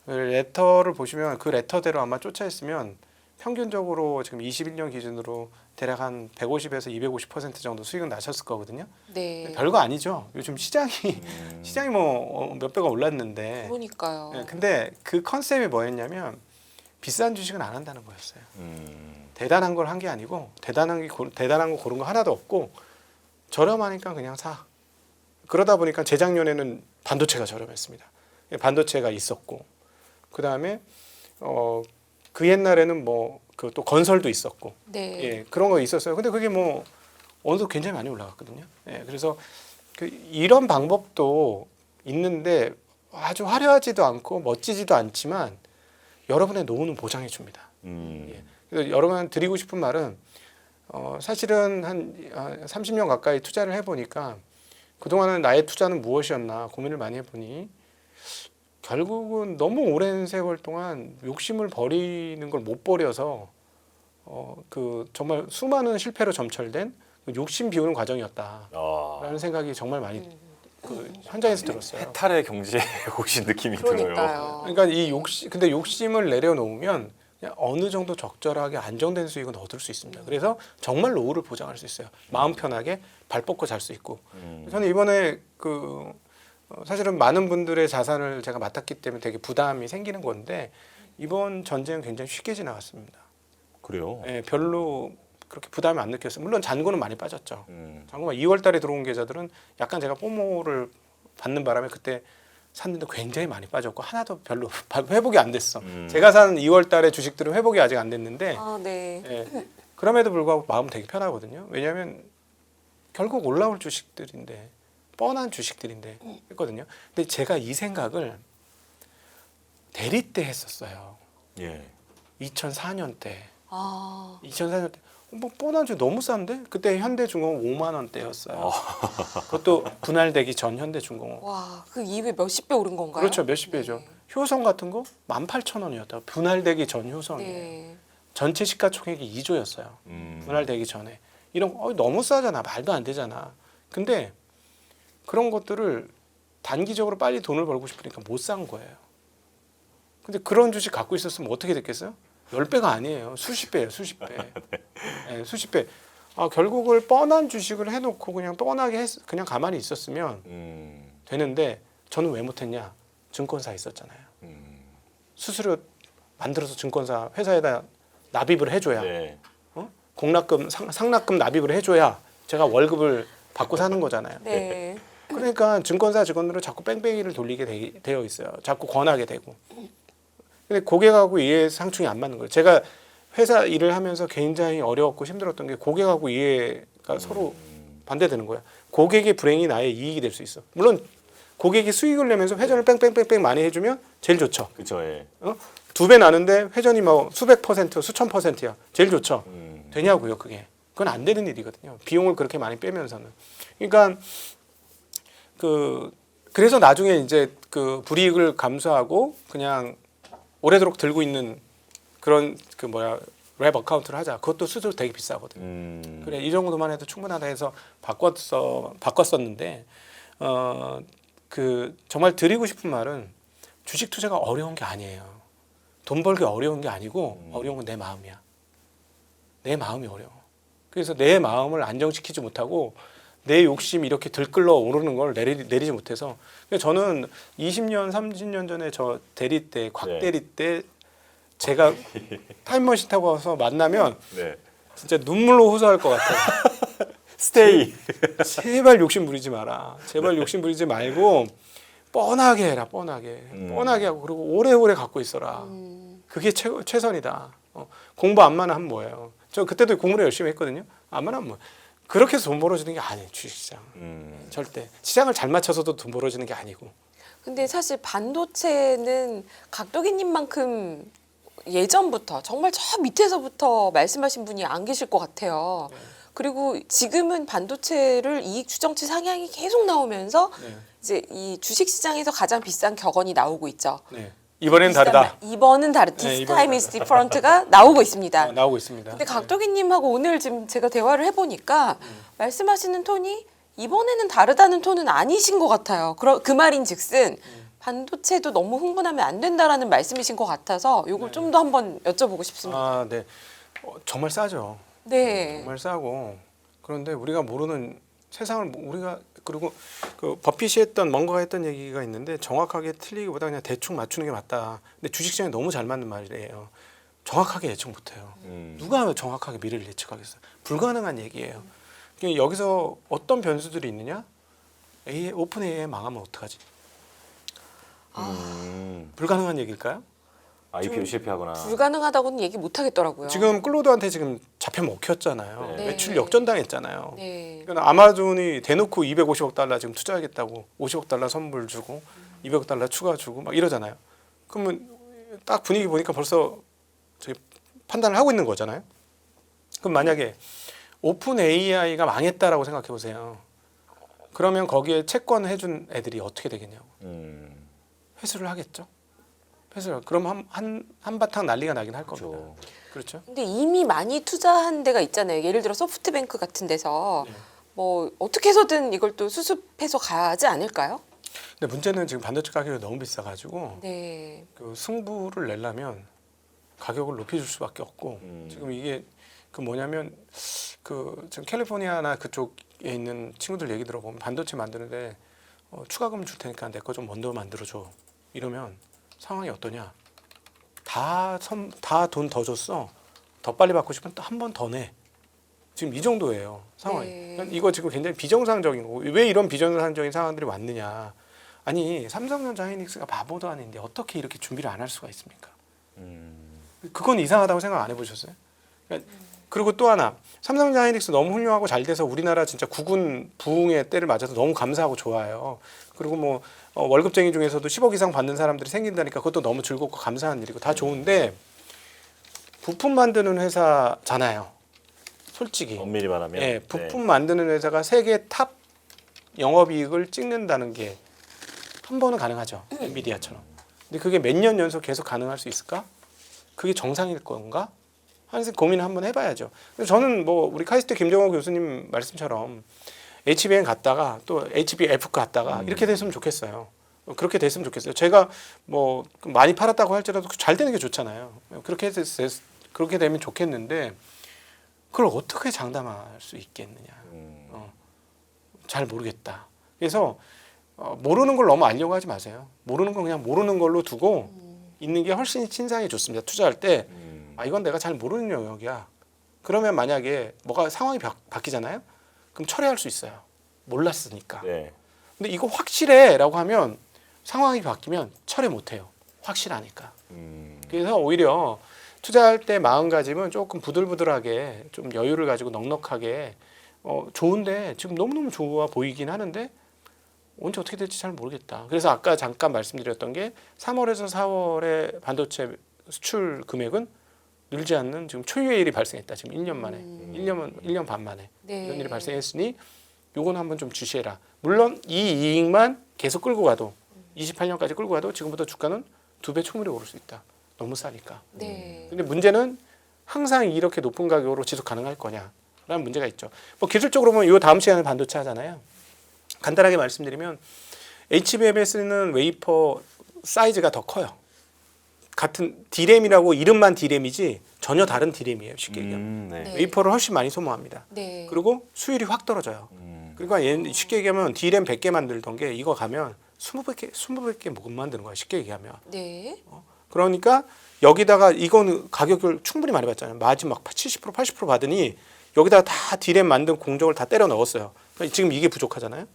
그 레터를 보시면 그 레터대로 아마 쫓아 있으면 평균적으로 지금 21년 기준으로 대략 한 150에서 250% 정도 수익은 나셨을 거거든요. 네. 별거 아니죠. 요즘 시장이 뭐 몇 배가 올랐는데. 그러니까요. 네, 근데 그 컨셉이 뭐였냐면 비싼 주식은 안 한다는 거였어요. 대단한 걸 한 게 아니고 대단한 거 고른 거 하나도 없고 저렴하니까 그냥 사. 그러다 보니까 재작년에는 반도체가 저렴했습니다. 반도체가 있었고 그 다음에 그 옛날에는 뭐 그 또 건설도 있었고 네. 예, 그런 거 있었어요. 근데 그게 뭐 어느 정도 굉장히 많이 올라갔거든요. 예, 그래서 이런 방법도 있는데 아주 화려하지도 않고 멋지지도 않지만 여러분의 노후는 보장해 줍니다. 예. 그래서 여러분 드리고 싶은 말은 사실은 한 30년 가까이 투자를 해보니까 그동안은 나의 투자는 무엇이었나 고민을 많이 해보니 결국은 너무 오랜 세월 동안 욕심을 버리는 걸 못 버려서 그 정말 수많은 실패로 점철된 욕심 비우는 과정이었다라는 생각이 정말 많이 그 현장에서 들었어요. 해탈의 경지에 오신 느낌이 들어요. 그러니까요. 그러니까 이 근데 욕심을 내려놓으면 그냥 어느 정도 적절하게 안정된 수익은 얻을 수 있습니다. 그래서 정말 노후를 보장할 수 있어요. 마음 편하게 발 뻗고 잘 수 있고. 저는 이번에 사실은 많은 분들의 자산을 제가 맡았기 때문에 되게 부담이 생기는 건데 이번 전쟁은 굉장히 쉽게 지나갔습니다. 그래요. 예, 별로 그렇게 부담이 안 느꼈어요. 물론 잔고는 많이 빠졌죠. 잔고가 2월 달에 들어온 계좌들은 약간 제가 포모를 받는 바람에 그때 샀는데 굉장히 많이 빠졌고 하나도 별로 회복이 안 됐어. 제가 산 2월 달에 주식들은 회복이 아직 안 됐는데 아, 네. 예, 그럼에도 불구하고 마음 되게 편하거든요. 왜냐하면 결국 올라올 주식들인데 뻔한 주식들인데 했거든요. 근데 제가 이 생각을 대리 때 했었어요. 예. 2004년 때. 아, 2004년 때. 뭐 뻔한 주 너무 싼데? 그때 현대중공업 5만 원대였어요. 그것도 분할되기 전 현대중공업. 와, 그 이후에 몇십 배 오른 건가요? 그렇죠. 몇십 배죠. 효성 같은 거 18,000원이었다. 분할되기 전 효성이에요. 네. 전체 시가총액이 2조였어요. 분할되기 전에. 이런 거 너무 싸잖아. 말도 안 되잖아. 근데 그런 것들을 단기적으로 빨리 돈을 벌고 싶으니까 못 산 거예요. 근데 그런 주식 갖고 있었으면 어떻게 됐겠어요? 10배가 아니에요. 수십 배예요. 수십 배. 네, 수십 배. 결국을 뻔한 주식을 해놓고 그냥 뻔하게 그냥 가만히 있었으면 되는데 저는 왜 못했냐? 증권사 있었잖아요. 수수료 만들어서 증권사 회사에다 납입을 해줘야 네. 공납금 상납금 납입을 해줘야 제가 월급을 받고 사는 거잖아요. 네. 그러니까 증권사 직원들은 자꾸 뺑뺑이를 돌리게 되어 있어요. 자꾸 권하게 되고. 근데 고객하고 이해 상충이 안 맞는 거예요. 제가 회사 일을 하면서 굉장히 어려웠고 힘들었던 게 고객하고 이해가 서로 반대되는 거야. 고객의 불행이 나의 이익이 될 수 있어. 물론 고객이 수익을 내면서 회전을 뺑뺑뺑뺑 많이 해주면 제일 좋죠. 그렇죠. 예. 2배 나는데 회전이 뭐 수백 퍼센트, 수천 퍼센트야. 제일 좋죠. 되냐고요, 그게. 그건 안 되는 일이거든요. 비용을 그렇게 많이 빼면서는. 그러니까 그래서 나중에 이제 불이익을 감수하고 그냥 오래도록 들고 있는 그런 랩 어카운트를 하자. 그것도 수수료 되게 비싸거든. 그래 이 정도만 해도 충분하다 해서 바꿨었는데 정말 드리고 싶은 말은 주식 투자가 어려운 게 아니에요. 돈 벌기 어려운 게 아니고 어려운 건 내 마음이야. 내 마음이 어려워. 그래서 내 마음을 안정시키지 못하고 내 욕심이 이렇게 들끓러 오르는 걸 내리지 못해서 저는 20년, 30년 전에 저 대리 때, 곽 대리 때 제가 타임머신 타고 와서 만나면 네. 진짜 눈물로 호소할 것 같아요. 스테이. 제발 욕심 부리지 마라. 제발 욕심 부리지 말고 뻔하게 해라. 뻔하게 하고 그리고 오래오래 갖고 있어라. 그게 최선이다. 공부 안만 하면 뭐예요. 저 그때도 공부를 열심히 했거든요. 안만 하면 뭐. 그렇게 해서 돈 벌어지는 게 아니에요. 주식시장. 절대. 시장을 잘 맞춰서도 돈 벌어지는 게 아니고. 근데 사실 반도체는 각도기님만큼 예전부터 정말 저 밑에서부터 말씀하신 분이 안 계실 것 같아요. 네. 그리고 지금은 반도체를 이익 추정치 상향이 계속 나오면서 네. 이제 이 주식 시장에서 가장 비싼 격언이 나오고 있죠. 네. 이번엔 다르다. 이번은 다르다. 네, This 이번엔 time is different가 나오고 있습니다. 나오고 있습니다. 근데 각도기님하고 오늘 지금 제가 대화를 해보니까 말씀하시는 톤이 이번에는 다르다는 톤은 아니신 것 같아요. 그 말인즉슨 반도체도 너무 흥분하면 안 된다라는 말씀이신 것 같아서 이걸 좀 더 한번 여쭤보고 싶습니다. 아, 네. 정말 싸죠. 네. 정말 싸고 그런데 우리가 모르는 세상을 우리가 그리고 버핏이 했던 뭔가가 했던 얘기가 있는데 정확하게 틀리기보다 그냥 대충 맞추는 게 맞다. 근데 주식시장에 너무 잘 맞는 말이에요. 정확하게 예측 못해요. 누가 정확하게 미래를 예측하겠어요? 불가능한 얘기예요. 그러니까 여기서 어떤 변수들이 있느냐? 오픈 AI 망하면 어떡하지? 불가능한 얘기일까요? IPO 실패하거나. 불가능하다고는 얘기 못 하겠더라고요. 지금 클로드한테 지금 잡혀 먹혔잖아요. 네. 매출 역전당했잖아요. 네. 그러니까 아마존이 대놓고 250억 달러 지금 투자하겠다고 50억 달러 선물 주고 200억 달러 추가 주고 막 이러잖아요. 그러면 딱 분위기 보니까 벌써 저기 판단을 하고 있는 거잖아요. 그럼 만약에 오픈 AI가 망했다라고 생각해 보세요. 그러면 거기에 채권 해준 애들이 어떻게 되겠냐고. 회수를 하겠죠. 회수를. 그럼 한바탕 난리가 나긴 할 겁니다. 그렇죠. 그렇죠. 근데 이미 많이 투자한 데가 있잖아요. 예를 들어 소프트뱅크 같은 데서 네. 뭐 어떻게 해서든 이걸 또 수습해서 가지 않을까요? 근데 문제는 지금 반도체 가격이 너무 비싸가지고 네. 승부를 내려면 가격을 높여줄 수밖에 없고 지금 이게 그 뭐냐면 그 지금 캘리포니아나 그쪽에 있는 친구들 얘기 들어보면 반도체 만드는데 추가금 줄 테니까 내 거 좀 먼저 만들어줘 이러면 상황이 어떠냐? 다 돈 더 줬어. 더 빨리 받고 싶으면 또 한 번 더 내. 지금 이 정도예요 상황이. 네. 그러니까 이거 지금 굉장히 비정상적인 거고 왜 이런 비정상적인 상황들이 왔느냐? 아니 삼성전자 하이닉스가 바보도 아닌데 어떻게 이렇게 준비를 안 할 수가 있습니까? 그건 이상하다고 생각 안 해보셨어요? 그러니까 그리고 또 하나 삼성전자 하이닉스 너무 훌륭하고 잘 돼서 우리나라 진짜 국군 부흥의 때를 맞아서 너무 감사하고 좋아요. 그리고 뭐 월급쟁이 중에서도 10억 이상 받는 사람들이 생긴다니까 그것도 너무 즐겁고 감사한 일이고 다 좋은데 부품 만드는 회사잖아요. 솔직히. 엄밀히 말하면 예, 부품 만드는 회사가 세계 탑 영업이익을 찍는다는 게 한 번은 가능하죠. 엔비디아처럼. 근데 그게 몇 년 연속 계속 가능할 수 있을까? 그게 정상일 건가? 하는 고민을 한번 해봐야죠. 그래서 저는 뭐 우리 카이스트 김정호 교수님 말씀처럼 HBM 갔다가 또 HBF 갔다가 이렇게 됐으면 좋겠어요. 그렇게 됐으면 좋겠어요. 제가 뭐 많이 팔았다고 할지라도 잘 되는 게 좋잖아요. 그렇게 되면 좋겠는데 그걸 어떻게 장담할 수 있겠느냐. 잘 모르겠다. 그래서 모르는 걸 너무 알려고 하지 마세요. 모르는 건 그냥 모르는 걸로 두고 있는 게 훨씬 신상이 좋습니다. 투자할 때 이건 내가 잘 모르는 영역이야. 그러면 만약에 뭐가 상황이 바뀌잖아요. 그럼 철회할 수 있어요. 몰랐으니까. 네. 근데 이거 확실해라고 하면 상황이 바뀌면 철회 못해요. 확실하니까. 그래서 오히려 투자할 때 마음가짐은 조금 부들부들하게 좀 여유를 가지고 넉넉하게 좋은데 지금 너무너무 좋아 보이긴 하는데 언제 어떻게 될지 잘 모르겠다. 그래서 아까 잠깐 말씀드렸던 게 3월에서 4월에 반도체 수출 금액은 늘지 않는 지금 초유의 일이 발생했다. 지금 1년 만에. 1년 반 만에. 네. 이런 일이 발생했으니 요건 한번 좀 주시해라. 물론 이 이익만 계속 끌고 가도 28년까지 끌고 가도 지금부터 주가는 2배 초물에 오를 수 있다. 너무 싸니까. 네. 근데 문제는 항상 이렇게 높은 가격으로 지속 가능할 거냐라는 문제가 있죠. 뭐 기술적으로 보면 이 다음 시간에 반도체 하잖아요. 간단하게 말씀드리면 HBM에 쓰는 웨이퍼 사이즈가 더 커요. 같은 D램이라고 이름만 D램이지 전혀 다른 D램이에요. 쉽게 얘기하면. 네. 네. 웨이퍼를 훨씬 많이 소모합니다. 네. 그리고 수율이 확 떨어져요. 그러니까 쉽게 얘기하면 D램 100개 만들던 게 이거 가면 20개 못 만드는 거야. 쉽게 얘기하면. 네. 그러니까 여기다가 이거는 가격을 충분히 많이 받잖아요. 마지막 70% 80% 받으니 여기다가 다 D램 만든 공정을 다 때려 넣었어요. 그러니까 지금 이게 부족하잖아요.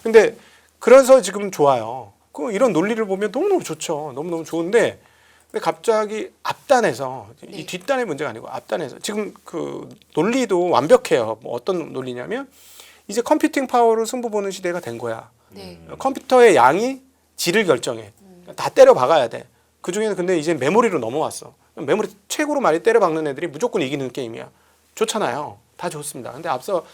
근데 그래서 지금 좋아요. 이런 논리를 보면 너무너무 좋죠. 너무너무 좋은데 근데 갑자기 앞단에서 이 뒷단의 문제가 아니고 앞단에서 지금 그 논리도 완벽해요. 뭐 어떤 논리냐면 이제 컴퓨팅 파워로 승부 보는 시대가 된 거야. 네. 컴퓨터의 양이 질을 결정해. 다 때려 박아야 돼. 그 중에는 근데 이제 메모리로 넘어왔어. 메모리 최고로 많이 때려 박는 애들이 무조건 이기는 게임이야. 좋잖아요. 다 좋습니다. 근데 앞서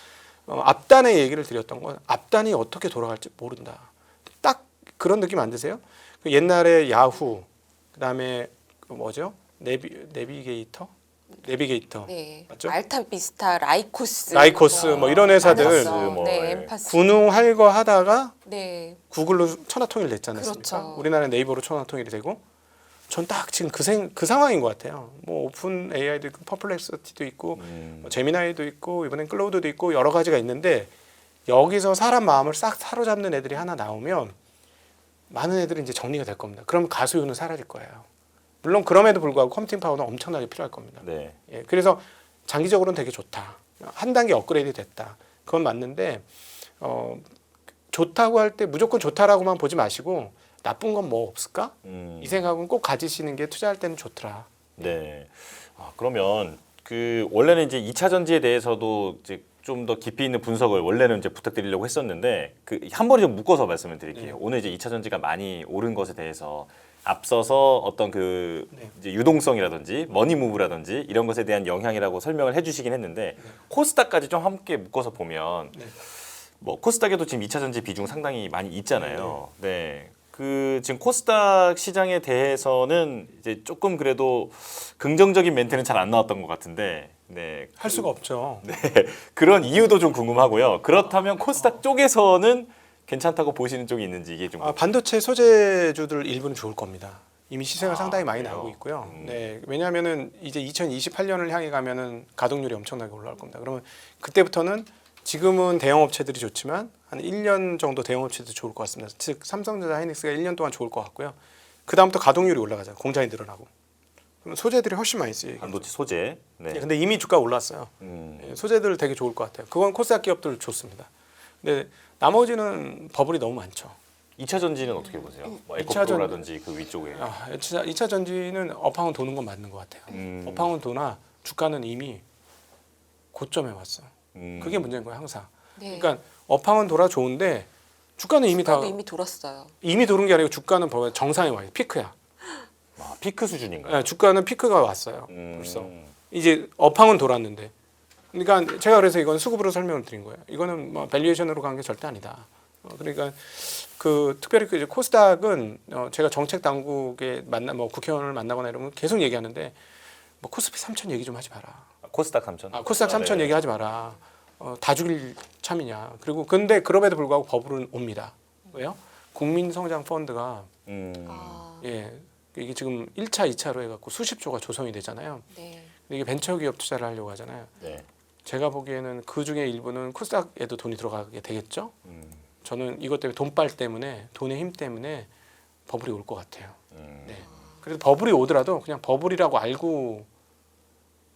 앞단의 얘기를 드렸던 건 앞단이 어떻게 돌아갈지 모른다. 딱 그런 느낌 안 드세요? 그 옛날에 야후, 그다음에 그 뭐죠? 내비게이터? 네. 맞죠? 알타비스타, 라이코스 뭐 이런 회사들 많았어. 뭐, 네, 예. 엠파스. 군웅 할거 하다가 네. 구글로 천하통일 됐지 않습니까? 그렇죠. 우리나라 네이버로 천하통일이 되고 전 딱 지금 그 상황인 것 같아요. 뭐 오픈 AI도 있고 퍼플렉시티도 있고 뭐 제미나이도 있고 이번엔 클로우드도 있고 여러 가지가 있는데 여기서 사람 마음을 싹 사로잡는 애들이 하나 나오면 많은 애들이 이제 정리가 될 겁니다. 그럼 가수요는 사라질 거예요. 물론 그럼에도 불구하고 컴퓨팅 파워는 엄청나게 필요할 겁니다. 네. 예, 그래서 장기적으로는 되게 좋다. 한 단계 업그레이드 됐다. 그건 맞는데 좋다고 할 때 무조건 좋다라고만 보지 마시고 나쁜 건 뭐 없을까? 이 생각은 꼭 가지시는 게 투자할 때는 좋더라. 네. 그러면 그 원래는 이제 2차 전지에 대해서도 이제 좀 더 깊이 있는 분석을 원래는 이제 부탁드리려고 했었는데 그 한 번에 좀 묶어서 말씀을 드릴게요. 오늘 이제 2차 전지가 많이 오른 것에 대해서 앞서서 어떤 그 이제 유동성이라든지 머니무브라든지 이런 것에 대한 영향이라고 설명을 해주시긴 했는데 코스닥까지 좀 함께 묶어서 보면 뭐 코스닥에도 지금 2차 전지 비중 상당히 많이 있잖아요. 네. 그 지금 코스닥 시장에 대해서는 이제 조금 그래도 긍정적인 멘트는 잘 안 나왔던 것 같은데, 네. 할 수가 없죠. 네. 그런 이유도 좀 궁금하고요. 그렇다면 코스닥 쪽에서는 괜찮다고 보시는 쪽이 있는지 이게 좀 반도체 소재주들 일부는 좋을 겁니다. 이미 시세가 상당히 많이 그래요? 나오고 있고요. 네, 왜냐하면은 이제 2028년을 향해 가면은 가동률이 엄청나게 올라갈 겁니다. 그러면 그때부터는 지금은 대형 업체들이 좋지만 한 1년 정도 대형 업체도 좋을 것 같습니다. 즉 삼성전자 하이닉스가 1년 동안 좋을 것 같고요. 그 다음부터 가동률이 올라가죠. 공장이 늘어나고. 그러면 소재들이 훨씬 많이 쓰여요. 반도체 소재. 네. 예, 근데 이미 주가 올랐어요. 예, 소재들 되게 좋을 것 같아요. 그건 코스닥 기업들 좋습니다. 근데 나머지는 버블이 너무 많죠. 2차 전지는 어떻게 보세요? 뭐 2차 전- 에코프로라든지 그 위쪽에. 2차 전지는 업황은 도는 건 맞는 것 같아요. 업황은 도나 주가는 이미 고점에 왔어. 그게 문제인 거예요, 항상. 네. 그러니까 업황은 돌아 좋은데 주가는 이미 다 주가도 이미 돌았어요. 이미 도는 게 아니고 주가는 정상에 와요. 피크야. 아, 피크 수준인가요? 예, 주가는 피크가 왔어요. 음. 벌써. 이제 업황은 돌았는데. 그러니까 제가 그래서 이건 수급으로 설명을 드린 거예요. 이거는 뭐 밸류에이션으로 간 게 절대 아니다. 그러니까 그 특별히 그 이제 코스닥은 제가 정책 당국에 뭐 국회의원을 만나거나 이러면 계속 얘기하는데 뭐 코스피 3천 얘기 좀 하지 마라. 코스닥 3천. 코스닥 3천 네. 얘기하지 마라. 다 죽일 참이냐. 그리고 근데 그럼에도 불구하고 버블은 옵니다. 왜요? 국민성장 펀드가 아, 예 이게 지금 1차, 2차로 해갖고 수십 조가 조성이 되잖아요. 네. 근데 이게 벤처기업 투자를 하려고 하잖아요. 네. 제가 보기에는 그 중에 일부는 코스닥에도 돈이 들어가게 되겠죠. 음. 저는 이것 때문에 돈빨 때문에 돈의 힘 때문에 버블이 올 것 같아요. 네. 그래서 버블이 오더라도 그냥 버블이라고 알고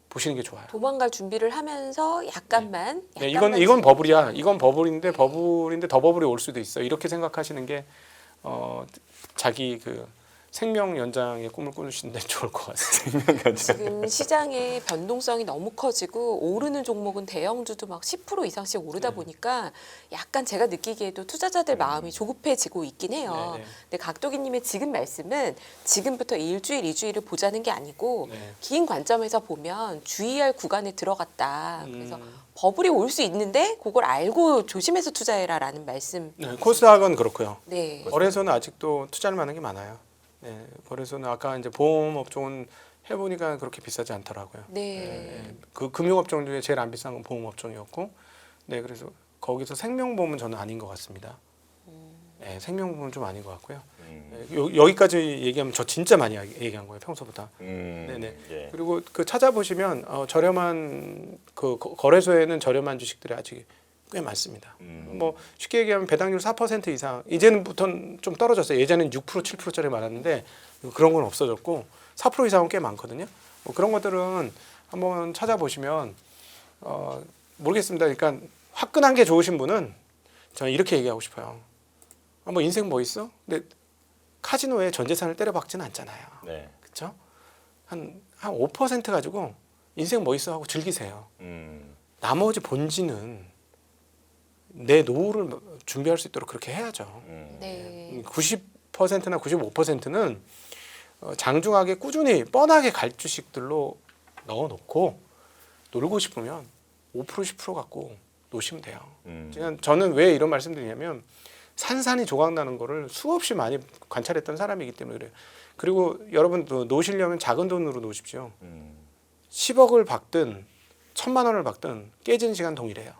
보시는 게 좋아요. 도망갈 준비를 하면서 약간만. 네, 약간만 이건 버블이야. 이건 버블인데 더 버블이 올 수도 있어. 이렇게 생각하시는 게 자기 그 생명 연장의 꿈을 꾸시는데 좋을 것 같습니다. 지금 시장의 변동성이 너무 커지고 오르는 종목은 대형주도 막 10% 이상씩 오르다 보니까 약간 제가 느끼기에도 투자자들 마음이 조급해지고 있긴 해요. 네, 네. 근데 각도기님의 지금 말씀은 지금부터 일주일, 2주일을 보자는 게 아니고 네. 긴 관점에서 보면 주의할 구간에 들어갔다. 그래서 음. 버블이 올 수 있는데 그걸 알고 조심해서 투자해라라는 말씀. 네, 코스닥은 그렇고요. 네. 거래소는 아직도 투자할 만한 게 많아요. 네, 거래소는 아까 이제 보험 업종은 해보니까 그렇게 비싸지 않더라고요. 네. 그 금융 업종 중에 제일 안 비싼 건 보험 업종이었고, 네, 그래서 거기서 생명보험은 저는 아닌 것 같습니다. 네, 생명보험은 좀 아닌 것 같고요. 네, 여기까지 얘기하면 저 진짜 많이 얘기한 거예요, 평소보다. 네네. 예. 그리고 그 찾아보시면 저렴한 그 거래소에는 저렴한 주식들이 아직 꽤 많습니다. 뭐 쉽게 얘기하면 배당률 4% 이상 이제는부터는 좀 떨어졌어요. 예전에는 6% 7%짜리 많았는데 그런 건 없어졌고 4% 이상은 꽤 많거든요. 뭐 그런 것들은 한번 찾아보시면 모르겠습니다. 그러니까 화끈한 게 좋으신 분은 저는 이렇게 얘기하고 싶어요. 뭐 인생 뭐 있어? 근데 카지노에 전 재산을 때려박지는 않잖아요. 네. 그렇죠? 한 5% 가지고 인생 뭐 있어 하고 즐기세요. 나머지 본진은 내 노후를 준비할 수 있도록 그렇게 해야죠. 네. 90%나 95%는 장중하게 꾸준히 뻔하게 갈 주식들로 넣어놓고 놀고 싶으면 5% 10% 갖고 노시면 돼요. 저는 왜 이런 말씀드리냐면 산산이 조각나는 거를 수없이 많이 관찰했던 사람이기 때문에 그래요. 그리고 여러분 노시려면 작은 돈으로 노십시오. 10억을 박든 1,000만 원을 박든 깨지는 시간 동일해요.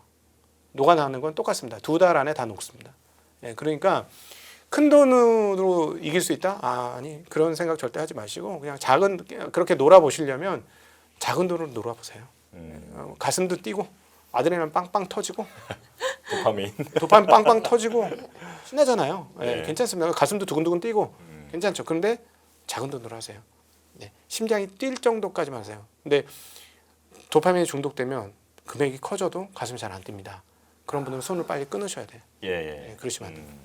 녹아나는 건 똑같습니다. 2달 안에 다 녹습니다. 예, 그러니까 큰 돈으로 이길 수 있다? 아니 그런 생각 절대 하지 마시고 그냥 그렇게 놀아보시려면 작은 돈으로 놀아보세요. 가슴도 뛰고 아드레날린 빵빵 터지고 도파민 빵빵 터지고 신나잖아요. 예, 네. 괜찮습니다. 가슴도 두근두근 뛰고 괜찮죠. 그런데 작은 돈으로 하세요. 네, 심장이 뛸 정도까지만 하세요. 근데 도파민에 중독되면 금액이 커져도 가슴이 잘 안 뜁니다. 그런 분들은 손을 빨리 끊으셔야 돼요. 예. 네, 그러시면 안 됩니다.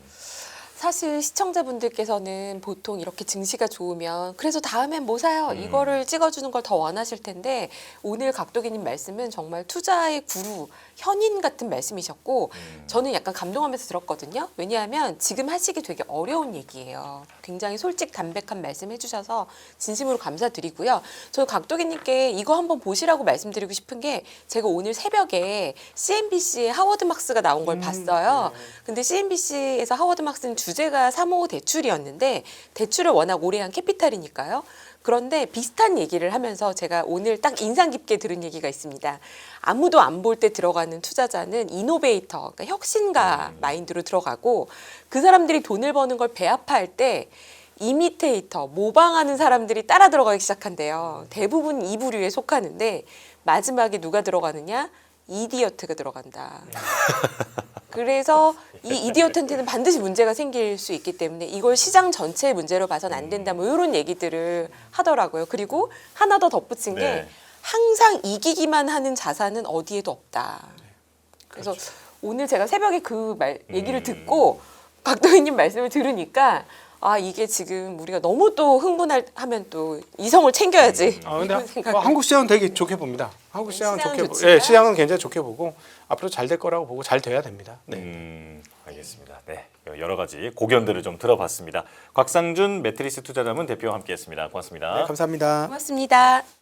사실 시청자분들께서는 보통 이렇게 증시가 좋으면 그래서 다음엔 뭐 사요? 이거를 찍어주는 걸 더 원하실 텐데 오늘 각도기님 말씀은 정말 투자의 구루, 현인 같은 말씀이셨고 저는 약간 감동하면서 들었거든요. 왜냐하면 지금 하시기 되게 어려운 얘기예요. 굉장히 솔직 담백한 말씀 해주셔서 진심으로 감사드리고요. 저 각도기님께 이거 한번 보시라고 말씀드리고 싶은 게 제가 오늘 새벽에 CNBC에 하워드 막스가 나온 걸 봤어요. 근데 CNBC에서 하워드 막스는 주제가 사모 대출이었는데 대출을 워낙 오래 한 캐피탈이니까요. 그런데 비슷한 얘기를 하면서 제가 오늘 딱 인상 깊게 들은 얘기가 있습니다. 아무도 안 볼 때 들어가는 투자자는 이노베이터, 그러니까 혁신가 마인드로 들어가고 그 사람들이 돈을 버는 걸 배아파할 때 이미테이터, 모방하는 사람들이 따라 들어가기 시작한대요. 대부분 이 부류에 속하는데 마지막에 누가 들어가느냐? 이디어트가 들어간다. 그래서 이 이디어트한테는 반드시 문제가 생길 수 있기 때문에 이걸 시장 전체의 문제로 봐서는 안 된다. 뭐 이런 얘기들을 하더라고요. 그리고 하나 더 덧붙인 게 네. 항상 이기기만 하는 자산은 어디에도 없다. 그래서 오늘 제가 새벽에 그 얘기를 듣고 박도희님 말씀을 들으니까 아 이게 지금 우리가 너무 또 흥분하면 또 이성을 챙겨야지. 아, 근데 이런 생각이 한국 시장은 되게 좋게 봅니다. 한국 시장은 시장은 좋게 좋지만? 시장은 굉장히 좋게 보고 앞으로 잘 될 거라고 보고 잘 돼야 됩니다. 네. 알겠습니다. 네, 여러 가지 고견들을 좀 들어봤습니다. 곽상준 매트리스 투자자문 대표와 함께했습니다. 고맙습니다. 네, 감사합니다. 고맙습니다.